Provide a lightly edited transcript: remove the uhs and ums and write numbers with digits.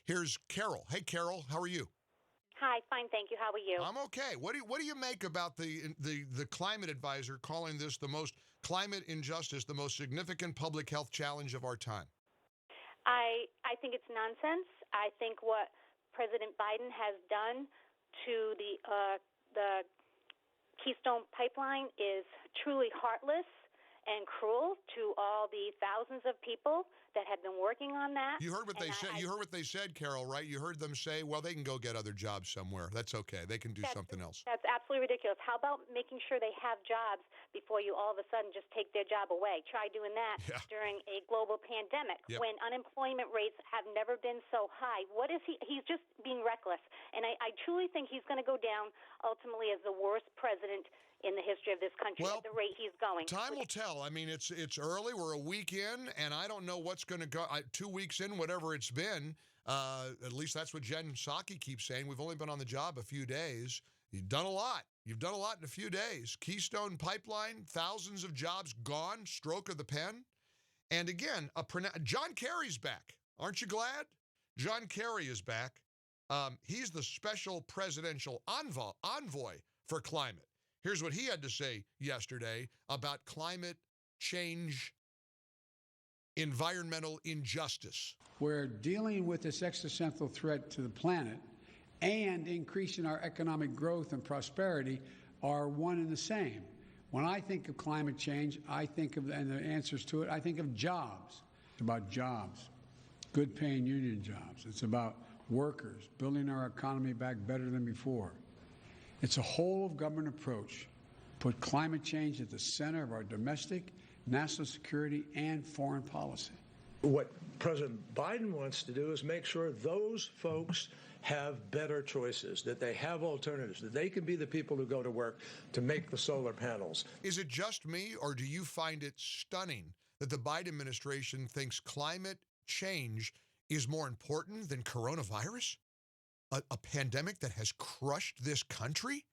Here's Carol. Hey, Carol, how are you? Hi, fine, thank you. How are you? I'm okay. What do you make about the climate advisor calling this the most climate injustice, the most significant public health challenge of our time? I think it's nonsense. I think what President Biden has done to the Keystone pipeline is truly heartless and cruel to all the thousands of people that have been working on that. You heard what they said. You heard what they said, Carol, right? You heard them say, well, they can go get other jobs somewhere. That's okay. They can do something else. That's absolutely ridiculous. How about making sure they have jobs before you all of a sudden just take their job away? Try doing that during a global pandemic when unemployment rates have never been so high. What is he? He's just being reckless. And I truly think he's going to go down ultimately as the worst president in the history of this country at the rate he's going. Time will tell. I mean, it's early. We're a week in, and I don't know what's going to go. 2 weeks in, whatever it's been, at least that's what Jen Psaki keeps saying. We've only been on the job a few days. You've done a lot. You've done a lot in a few days. Keystone Pipeline, thousands of jobs gone, stroke of the pen. And again, John Kerry's back. Aren't you glad? John Kerry is back. He's the special presidential envoy for climate. Here's what he had to say yesterday about climate change, environmental injustice. We're dealing with this existential threat to the planet and increasing our economic growth and prosperity are one and the same. When I think of climate change, I think of, and the answers to it, I think of jobs. It's about jobs, good paying union jobs. It's about workers, building our economy back better than before. It's a whole-of-government approach. Put climate change at the center of our domestic, national security, and foreign policy. What President Biden wants to do is make sure those folks have better choices, that they have alternatives, that they can be the people who go to work to make the solar panels. Is it just me, or do you find it stunning that the Biden administration thinks climate change is more important than coronavirus? A pandemic that has crushed this country?